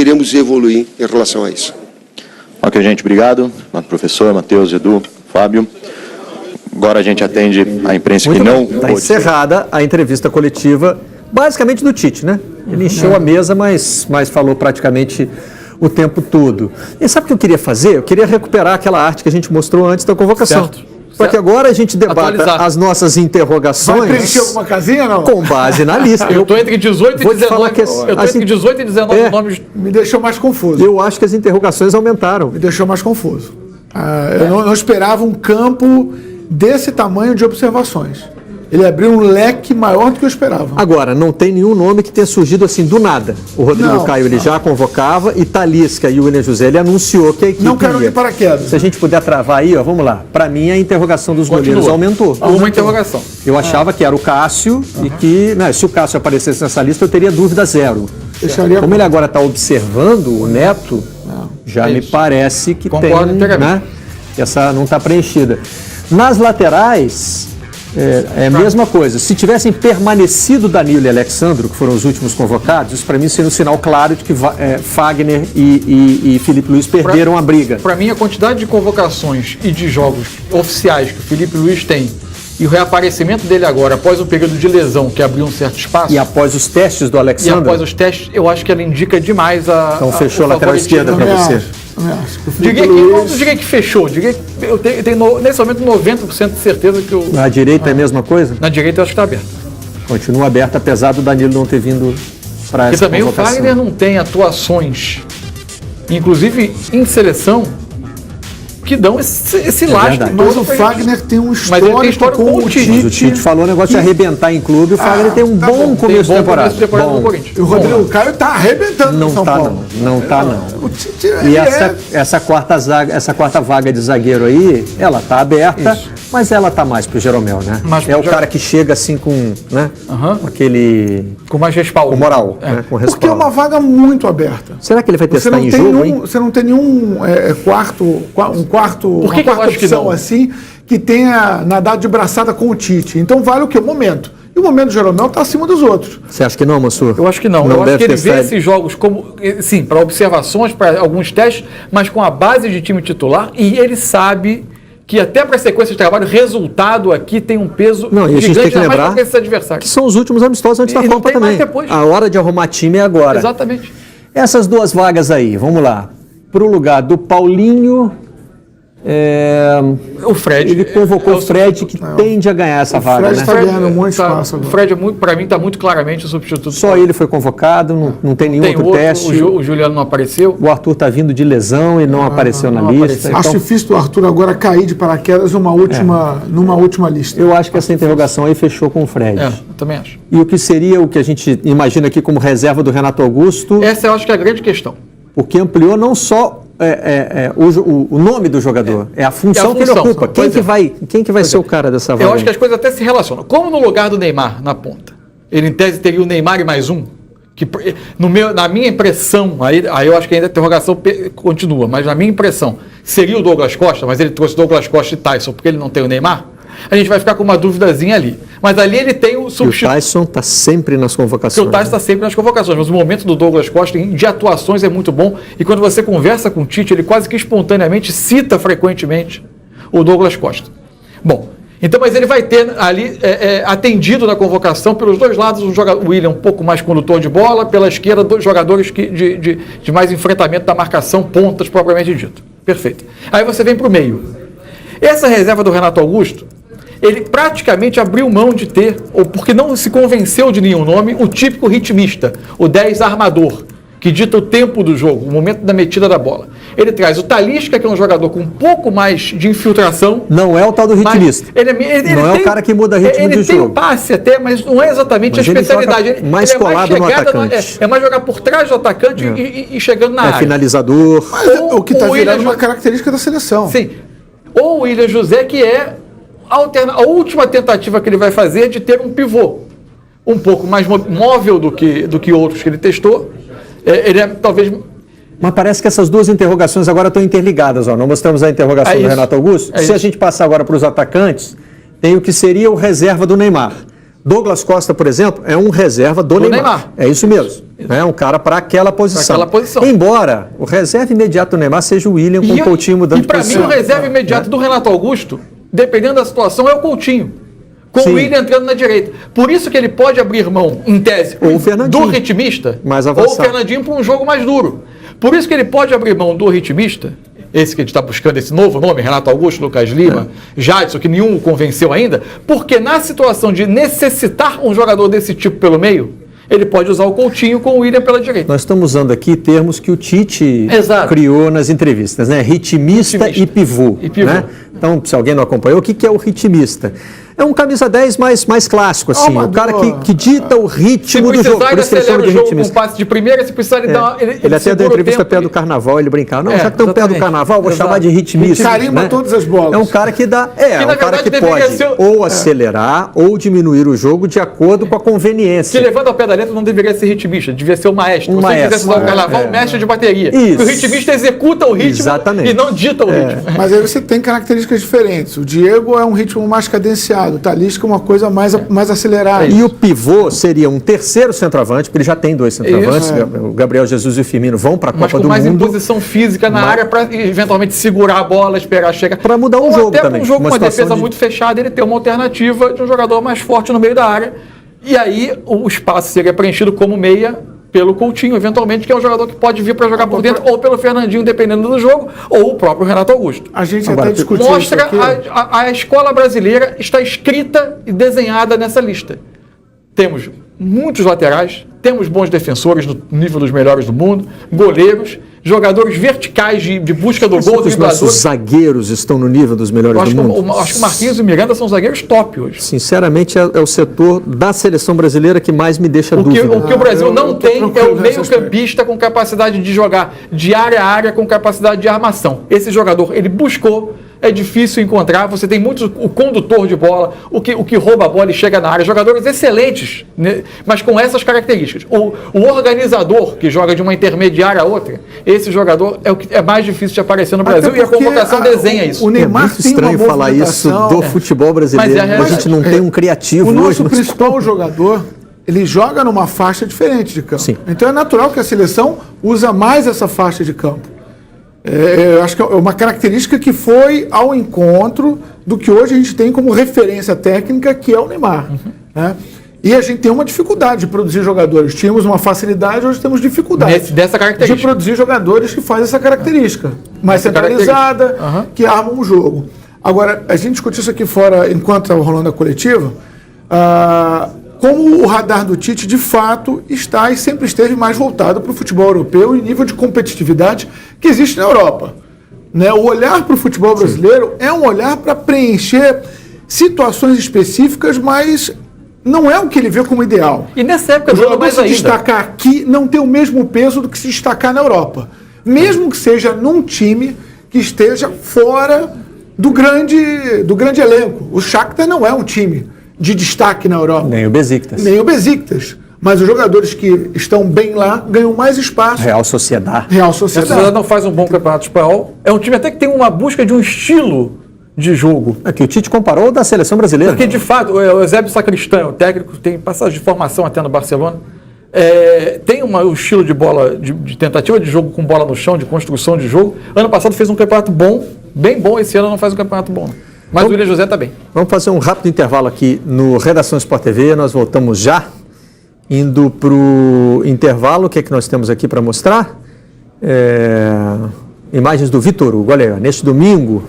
iremos evoluir em relação a isso. Ok, gente, obrigado. Professor, Matheus, Edu, Fábio. Agora a gente atende a imprensa que não... Está encerrada a entrevista coletiva, basicamente do Tite, né? Ele encheu a mesa, mas falou praticamente o tempo todo. E sabe o que eu queria fazer? Eu queria recuperar aquela arte que a gente mostrou antes da convocação. Certo. Para que agora a gente debata Atualizar. as nossas interrogações. Vai preencher alguma casinha, não? Com base na lista. Eu estou entre 18 e Vou te 19. falar que Eu estou assim, entre 18 e 19 nomes. Me deixou mais confuso. Eu acho que as interrogações aumentaram. Me deixou mais confuso. Eu não esperava um campo desse tamanho de observações. Ele abriu um leque maior do que eu esperava. Agora, não tem nenhum nome que tenha surgido assim do nada. O Rodrigo Caio ele já convocava e Talisca e o William José ele anunciou que a equipe não quero ia. de paraquedas. Se a gente puder travar aí, ó, vamos lá. Para mim, a interrogação dos goleiros aumentou. Uma interrogação. Eu achava que era o Cássio e que, né, se o Cássio aparecesse nessa lista, eu teria dúvida zero. Como ele agora está observando o Neto, já me parece que Concordo tem, inteiramente. né, essa não está preenchida. Nas laterais, é a mesma coisa. Se tivessem permanecido Danilo e Alexandro, que foram os últimos convocados, isso para mim seria um sinal claro de que Fagner e Felipe Luiz perderam a briga. Para mim, a quantidade de convocações e de jogos oficiais que o Felipe Luiz tem e o reaparecimento dele agora, após um período de lesão que abriu um certo espaço. E após os testes do Alexandre. E após os testes, eu acho que ela indica demais a. Então fechou a lateral esquerda para você. Não diria que fechou. Eu tenho nesse momento 90% de certeza que o. Na direita é a mesma coisa? Na direita eu acho que está aberto. Continua aberto, apesar do Danilo não ter vindo para essa E também convocação. o Fagner não tem atuações, inclusive em seleção, que dão esse lastro. Mas o Fagner tem um histórico com o Tite. Mas o Tite falou o negócio de arrebentar em clube. O Fagner tem um bom começo de temporada. E o Rodrigo Caio está arrebentando no São Paulo. Não tá não. O Tite, E essa quarta vaga de zagueiro aí, ela tá aberta, mas ela tá mais pro Jeromel, né? É o cara que chega assim com, né? Com aquele... Com mais respaldo. Com moral, né? Com respaldo. Porque é uma vaga muito aberta. Será que ele vai testar em jogo, hein? Você não tem nenhum uma quarta opção assim que tenha nadado de braçada com o Tite. Então vale o quê? O momento. E o momento do Jeromel está acima dos outros. Você acha que não, Mansur? Eu acho que não. Eu acho que ele vê esses jogos como, sim, para observações, para alguns testes, mas com a base de time titular, e ele sabe que até para a sequência de trabalho, resultado aqui tem um peso não, e a gente tem que lembrar que são os últimos amistosos antes da Copa também. A hora de arrumar time é agora. Exatamente. Essas duas vagas aí, vamos lá. Para o lugar do Paulinho... o Fred. Ele convocou o Fred, que tende a ganhar essa vaga, né? O Fred está ganhando muito espaço agora. O Fred, para mim, está muito claramente o substituto. Só ele foi convocado, não tem nenhum outro teste. O Juliano não apareceu. O Arthur está vindo de lesão e não apareceu na lista. Acho difícil o Arthur agora cair de paraquedas numa última lista. Eu acho que essa interrogação aí fechou com o Fred. Eu também acho. E o que seria o que a gente imagina aqui como reserva do Renato Augusto? Essa eu acho que é a grande questão. Porque ampliou não só o nome do jogador, é a função que ele ocupa. Quem que vai ser o cara dessa vaga? Eu acho que as coisas até se relacionam. Como no lugar do Neymar na ponta, ele em tese teria o Neymar e mais um, que na minha impressão, aí eu acho que ainda a interrogação continua, mas na minha impressão, seria o Douglas Costa, mas ele trouxe Douglas Costa e Tyson porque ele não tem o Neymar, a gente vai ficar com uma duvidazinha ali. Mas ali ele tem o substituto. O Tyson está sempre nas convocações. Porque o Tyson está sempre nas convocações, mas o momento do Douglas Costa de atuações é muito bom. E quando você conversa com o Tite, ele quase que espontaneamente cita frequentemente o Douglas Costa. Bom, então, mas ele vai ter ali atendido na convocação pelos dois lados, o William um pouco mais condutor de bola, pela esquerda, dois jogadores de mais enfrentamento da marcação, pontas propriamente dito. Perfeito. Aí você vem para o meio. Essa reserva do Renato Augusto, ele praticamente abriu mão de ter, ou porque não se convenceu de nenhum nome, o típico ritmista, o 10 armador, que dita o tempo do jogo, o momento da metida da bola. Ele traz o Talisca, que é um jogador com um pouco mais de infiltração. Não é o tal do ritmista. Ele não é o cara que muda ritmo de jogo. Ele tem passe até, mas não é exatamente a especialidade. Ele mais colado no atacante. É mais jogar por trás do atacante e chegando na área. É finalizador. Mas o que está virando uma característica da seleção. Sim. Ou o William José, que é a última tentativa que ele vai fazer de ter um pivô um pouco mais móvel do que outros que ele testou. Ele é talvez... Mas parece que essas duas interrogações agora estão interligadas. Ó. Não mostramos a interrogação do Renato Augusto. Se a gente passar agora para os atacantes, tem o que seria o reserva do Neymar. Douglas Costa, por exemplo, é um reserva do Neymar. É isso mesmo. né? Um cara para aquela posição. Embora o reserva imediato do Neymar seja o William com o Coutinho mudando de posição. E para mim o reserva imediato do Renato Augusto, dependendo da situação, é o Coutinho. Com o William entrando na direita. Por isso que ele pode abrir mão, em tese, do ritmista, ou o Fernandinho para um jogo mais duro. Por isso que ele pode abrir mão do ritmista, esse que a gente está buscando, esse novo nome, Renato Augusto, Lucas Lima, Jadson, que nenhum o convenceu ainda, porque na situação de necessitar um jogador desse tipo pelo meio, ele pode usar o Coutinho com o William pela direita. Nós estamos usando aqui termos que o Tite criou nas entrevistas, né? Ritmista e pivô. Né? Então, se alguém não acompanhou, o que é o ritmista? É um camisa 10 mais clássico, assim, o cara que dita o ritmo do jogo. Por isso que ele chama de ritmista. Com passe de primeira, se precisar, ele dá ele até deu entrevista perto do carnaval, ele brincava. Não, já que estão perto do carnaval, vou chamar de ritmista. Carimba todas as bolas. É um cara que dá. Um cara que pode ou acelerar ou diminuir o jogo de acordo com a conveniência. Se levando ao pé da letra, não deveria ser ritmista, devia ser o maestro. Se você quisesse usar o carnaval, o mestre de bateria. Isso. O ritmista executa o ritmo e não dita o ritmo. Mas aí você tem características diferentes. O Diego é um ritmo mais cadenciado, o Talisca é uma coisa mais acelerada. E o pivô seria um terceiro centroavante, porque ele já tem 2 centroavantes. O Gabriel Jesus e o Firmino vão para a Copa do Mundo. Mas com mais imposição física na área para eventualmente segurar a bola, esperar chegar. Para mudar o jogo também. Até um jogo com uma defesa muito fechada, ele ter uma alternativa de um jogador mais forte no meio da área. E aí o espaço seria preenchido como meia pelo Coutinho, eventualmente, que é um jogador que pode vir para jogar por dentro, ou pelo Fernandinho, dependendo do jogo, ou o próprio Renato Augusto. A gente até discutiu mostra isso aqui. A escola brasileira está escrita e desenhada nessa lista. Temos muitos laterais, temos bons defensores no nível dos melhores do mundo, goleiros, jogadores verticais de busca do gol. Os nossos zagueiros estão no nível dos melhores do mundo? Acho que o Marquinhos e o Miranda são zagueiros top hoje. Sinceramente, é o setor da seleção brasileira que mais me deixa dúvida. O que o Brasil não tem é o meio-campista com capacidade de jogar de área a área, com capacidade de armação. Esse jogador, ele buscou. É difícil encontrar, você tem muitos, o condutor de bola, o que rouba a bola e chega na área, jogadores excelentes, né, mas com essas características. O organizador, que joga de uma intermediária a outra, esse jogador é o que é mais difícil de aparecer no Brasil e a convocação desenha isso. O Neymar é muito estranho falar isso do futebol brasileiro, a gente não tem um criativo hoje. O nosso principal jogador, ele joga numa faixa diferente de campo. Sim. Então é natural que a seleção usa mais essa faixa de campo. Eu acho que é uma característica que foi ao encontro do que hoje a gente tem como referência técnica, que é o Neymar. Né? E a gente tem uma dificuldade de produzir jogadores. Tínhamos uma facilidade, hoje temos dificuldade dessa característica. De produzir jogadores que fazem essa característica. Mais centralizada, que armam o jogo. Agora, a gente discutiu isso aqui fora, enquanto estava rolando a coletiva, como o radar do Tite, de fato, está e sempre esteve mais voltado para o futebol europeu e nível de competitividade que existe na Europa. Né? O olhar para o futebol brasileiro é um olhar para preencher situações específicas, mas não é o que ele vê como ideal. E nessa época, o jogador se destacar aqui não tem o mesmo peso do que se destacar na Europa. Mesmo que seja num time que esteja fora do grande elenco. O Shakhtar não é um time de destaque na Europa. Nem o Besiktas. Nem o Besiktas. Mas os jogadores que estão bem lá ganham mais espaço. Real Sociedade. Real A Sociedade não faz um bom campeonato espanhol. É um time até que tem uma busca de um estilo de jogo. É que o Tite comparou da seleção brasileira. Porque, de fato, o Eusébio Sacristão, o técnico, tem passagem de formação até no Barcelona, tem um estilo de bola, de tentativa de jogo com bola no chão, de construção de jogo. Ano passado fez um campeonato bom, bem bom. Esse ano não faz um campeonato bom. Mas o William José está bem. Vamos fazer um rápido intervalo aqui no Redação Sport TV. Nós voltamos já. Indo para o intervalo, o que é que nós temos aqui para mostrar? Imagens do Vitor Hugo. Olha aí, neste domingo,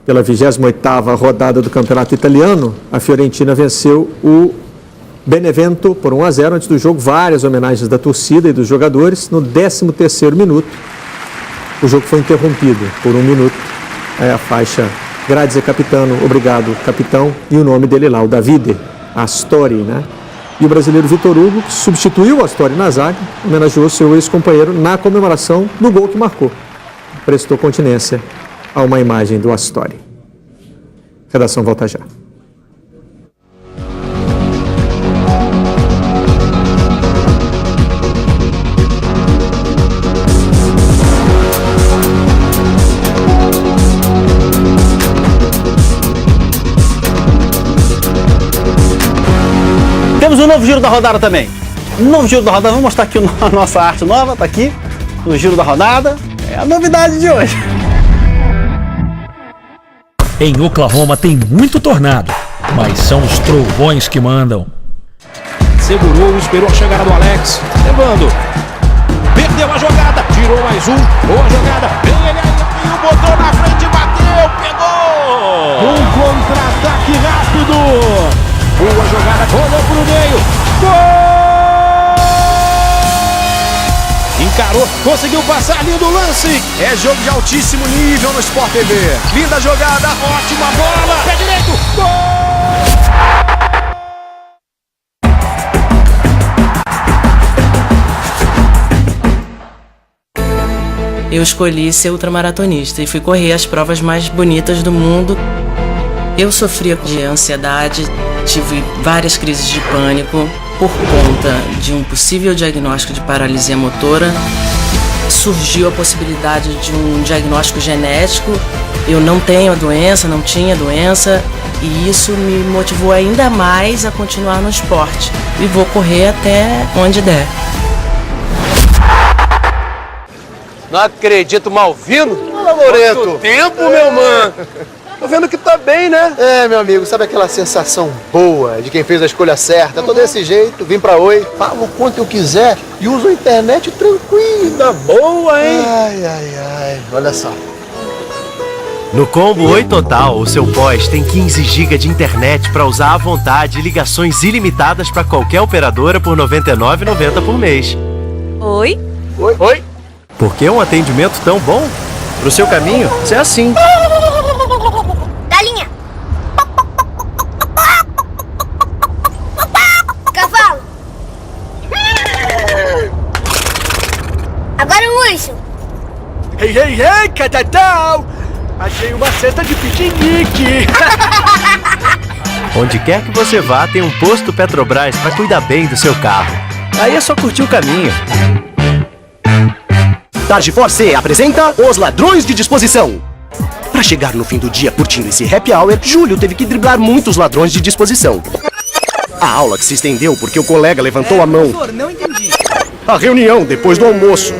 pela 28ª rodada do Campeonato Italiano, a Fiorentina venceu o Benevento por 1-0. Antes do jogo, várias homenagens da torcida e dos jogadores. No 13º minuto, o jogo foi interrompido por 1 minuto. Aí a faixa Grazie Capitano, obrigado capitão, e o nome dele lá, o Davide Astori, né? E o brasileiro Vitor Hugo, que substituiu o Astori na zaga, homenageou seu ex-companheiro na comemoração do gol que marcou. Prestou continência a uma imagem do Astori. Redação volta já. Temos um novo giro da rodada também. Novo Giro da Rodada, vamos mostrar aqui a nossa arte nova, tá aqui, no Giro da Rodada, é a novidade de hoje. Em Oklahoma tem muito tornado, mas são os trovões que mandam. Segurou, esperou a chegada do Alex, levando, perdeu a jogada, tirou mais um, boa jogada, vem ele aí, botou na frente, bateu, pegou! Um contra-ataque rápido! Boa jogada, rolou pro meio. Gol! Encarou, conseguiu passar, lindo lance. É jogo de altíssimo nível no Sport TV. Linda jogada, ótima bola. Pé direito, gol! Eu escolhi ser ultramaratonista e fui correr as provas mais bonitas do mundo. Eu sofria de ansiedade, tive várias crises de pânico por conta de um possível diagnóstico de paralisia motora. Surgiu a possibilidade de um diagnóstico genético. Eu não tenho a doença, não tinha a doença, e isso me motivou ainda mais a continuar no esporte. E vou correr até onde der. Não acredito, Malvino. Fala, Loreto. Quanto tempo, meu mano. Tô vendo que tá bem, né? É, meu amigo, sabe aquela sensação boa de quem fez a escolha certa? Tô desse jeito, vim pra Oi, falo o quanto eu quiser e uso a internet tranquila. Boa, hein? Ai, olha só. No Combo Oi Total, o seu pós tem 15 GB de internet para usar à vontade e ligações ilimitadas para qualquer operadora por R$ 99,90 por mês. Oi? Oi? Por que um atendimento tão bom? Pro seu caminho, é assim. Galinha! Cavalo! Agora o urso! Ei, catatau! Achei uma cesta de piquenique! Onde quer que você vá, tem um posto Petrobras para cuidar bem do seu carro. Aí é só curtir o caminho. Tarde Force apresenta Os Ladrões de Disposição. Para chegar no fim do dia curtindo esse happy hour, Júlio teve que driblar muitos ladrões de disposição. A aula que se estendeu porque o colega levantou a mão. Não entendi. A reunião depois do almoço.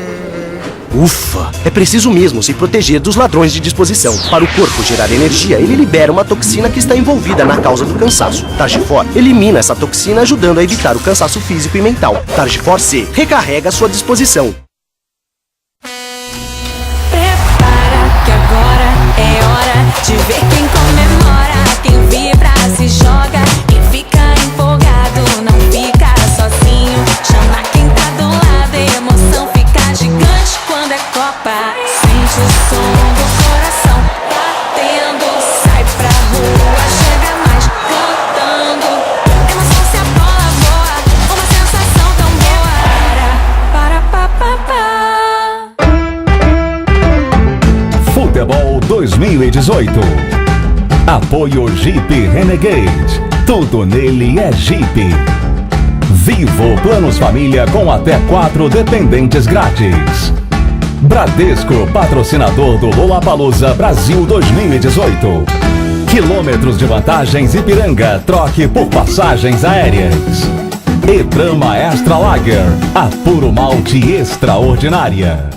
Ufa, é preciso mesmo se proteger dos ladrões de disposição. Para o corpo gerar energia, ele libera uma toxina que está envolvida na causa do cansaço. Targifor elimina essa toxina, ajudando a evitar o cansaço físico e mental. Targifor C recarrega a sua disposição. É hora de ver quem comemora, quem vibra, se joga, quem fica empolgado, não fica sozinho. Chama quem tá do lado, a emoção fica gigante quando é Copa. Sente o som do coração batendo, sai pra rua, chega mais cantando. Emoção se a bola voa, uma sensação tão boa. Futebol 2018. Apoio Jeep Renegade. Tudo nele é Jeep. Vivo Planos Família com até 4 dependentes grátis. Bradesco, patrocinador do Lollapalooza Brasil 2018. Quilômetros de vantagens Ipiranga, troque por passagens aéreas. E Brahma Extra Lager, a puro malte extraordinária.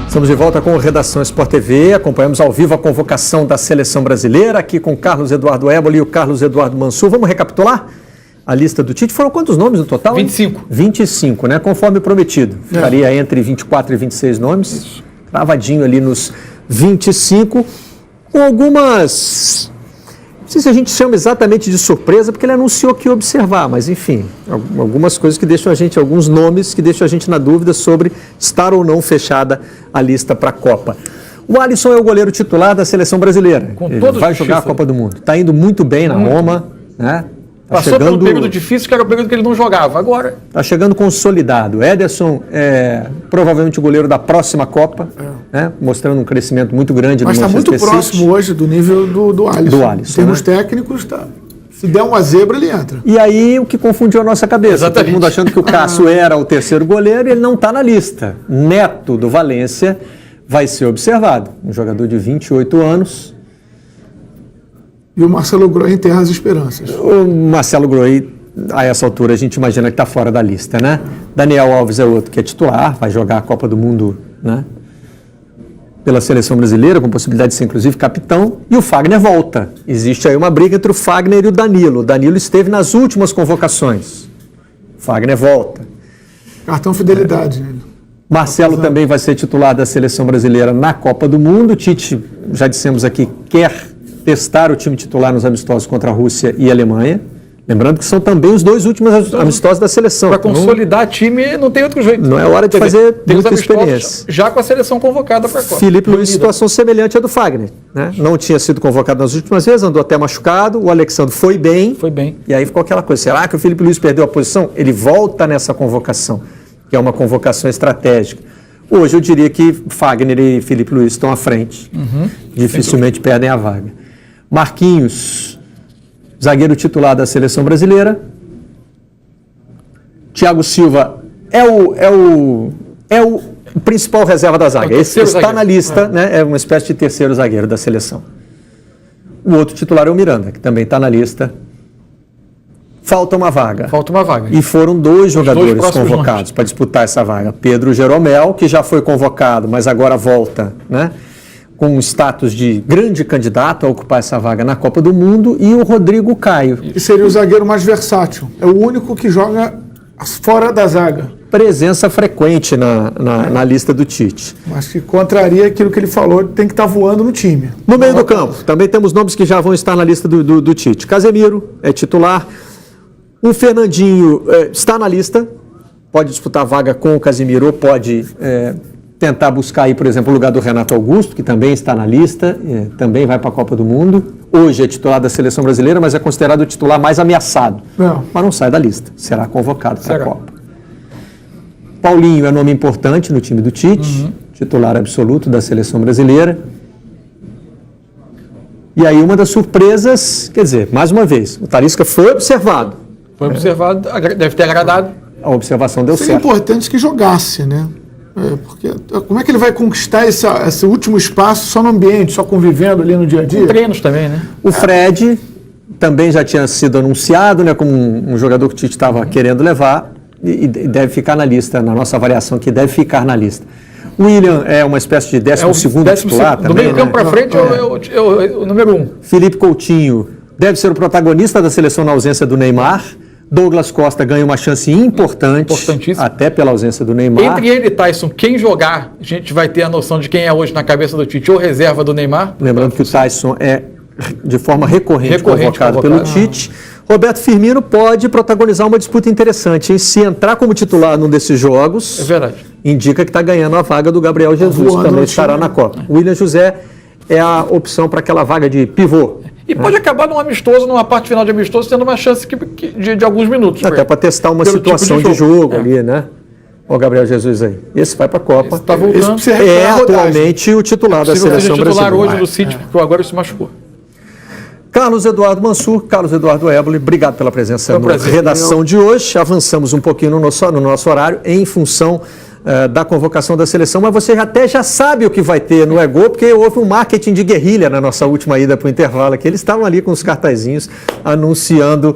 Estamos de volta com Redação Sport TV, acompanhamos ao vivo a convocação da Seleção Brasileira, aqui com Carlos Eduardo Éboli e o Carlos Eduardo Mansur. Vamos recapitular a lista do Tite? Foram quantos nomes no total? 25. 25, né? Conforme prometido. Ficaria entre 24 e 26 nomes. Isso. Cravadinho ali nos 25, com algumas... Não sei se a gente chama exatamente de surpresa, porque ele anunciou que ia observar, mas enfim, algumas coisas que deixam a gente, alguns nomes que deixam a gente na dúvida sobre estar ou não fechada a lista para a Copa. O Alisson é o goleiro titular da Seleção Brasileira. Ele vai jogar a Copa do Mundo. Está indo muito bem na Roma, né? Tá Passou pelo período difícil, que era o período que ele não jogava. Agora está chegando consolidado. Ederson é provavelmente o goleiro da próxima Copa, né? Mostrando um crescimento muito grande. Mas está muito próximo hoje do nível do Alisson. Do Alisson, em termos técnicos, tá. Se der uma zebra, ele entra. E aí o que confundiu a nossa cabeça. Exatamente. Todo mundo achando que o Cássio era o terceiro goleiro e ele não está na lista. Neto do Valência vai ser observado. Um jogador de 28 anos. E o Marcelo Groi enterra as esperanças. O Marcelo Groi, a essa altura, a gente imagina que está fora da lista, né? Daniel Alves é outro que é titular, vai jogar a Copa do Mundo, né? Pela seleção brasileira, com possibilidade de ser, inclusive, capitão. E o Fagner volta. Existe aí uma briga entre o Fagner e o Danilo. O Danilo esteve nas últimas convocações. O Fagner volta. Cartão fidelidade. Marcelo também vai ser titular da seleção brasileira na Copa do Mundo. O Tite, já dissemos aqui, quer testar o time titular nos amistosos contra a Rússia e a Alemanha. Lembrando que são também os 2 últimos amistosos da seleção. Para consolidar time, não tem outro jeito. Não é hora de fazer muita experiência. Já com a seleção convocada para a Copa. Felipe Luiz, situação semelhante à do Fagner, né? Não tinha sido convocado nas últimas vezes, andou até machucado. O Alexandre foi bem. Foi bem. E aí ficou aquela coisa, será que o Felipe Luiz perdeu a posição? Ele volta nessa convocação, que é uma convocação estratégica. Hoje eu diria que Fagner e Felipe Luiz estão à frente. Dificilmente perdem a vaga. Marquinhos, zagueiro titular da seleção brasileira. Thiago Silva é o principal reserva da zaga. Esse está na lista, né? É uma espécie de terceiro zagueiro da seleção. O outro titular é o Miranda, que também está na lista. Falta uma vaga. E foram 2 jogadores convocados para disputar essa vaga. Pedro Jeromel, que já foi convocado, mas agora volta, né? Com status de grande candidato a ocupar essa vaga na Copa do Mundo, e o Rodrigo Caio. E seria o zagueiro mais versátil. É o único que joga fora da zaga. Presença frequente na lista do Tite. Mas que contraria aquilo que ele falou, tem que estar voando no time. No meio do campo, também temos nomes que já vão estar na lista do Tite. Casemiro é titular. O Fernandinho está na lista, pode disputar a vaga com o Casemiro, ou pode tentar buscar aí, por exemplo, o lugar do Renato Augusto, que também está na lista, também vai para a Copa do Mundo. Hoje é titular da seleção brasileira, mas é considerado o titular mais ameaçado. Mas não sai da lista, será convocado para a Copa. Paulinho é nome importante no time do Tite, titular absoluto da seleção brasileira. E aí uma das surpresas, quer dizer, mais uma vez, o Talisca foi observado. Foi observado, deve ter agradado. A observação deu certo. É importante que jogasse, né? Porque como é que ele vai conquistar esse último espaço só no ambiente, só convivendo ali no dia a dia? Com treinos também, né? O Fred também já tinha sido anunciado, né, como um jogador que o Tite estava querendo levar, e deve ficar na lista, na nossa avaliação, que deve ficar na lista. O William é uma espécie de 12º titular também. Do meio campo para frente é o número 1. Felipe Coutinho deve ser o protagonista da seleção na ausência do Neymar. Douglas Costa ganha uma chance importante, até pela ausência do Neymar. Entre ele e Tyson, quem jogar, a gente vai ter a noção de quem é hoje na cabeça do Tite, ou reserva do Neymar. Lembrando que o Tyson é, de forma recorrente convocado pelo Tite. Roberto Firmino pode protagonizar uma disputa interessante, hein? Se entrar como titular num desses jogos, é verdade, indica que está ganhando a vaga do Gabriel Jesus, que também estará na Copa. O William José é a opção para aquela vaga de pivô. E pode acabar num amistoso, numa parte final de amistoso, tendo uma chance de alguns minutos. Até para testar uma situação tipo de jogo ali, né? Olha o Gabriel Jesus aí. Esse vai para a Copa. Está voltando. É atualmente o titular da seleção brasileira. Titular hoje do City, porque agora ele se machucou. Carlos Eduardo Mansur, Carlos Eduardo Éboli, obrigado pela presença na redação de hoje. Avançamos um pouquinho no nosso horário em função da convocação da seleção, mas você já sabe o que vai ter no Ego, porque houve um marketing de guerrilha na nossa última ida para o intervalo, que eles estavam ali com os cartazinhos anunciando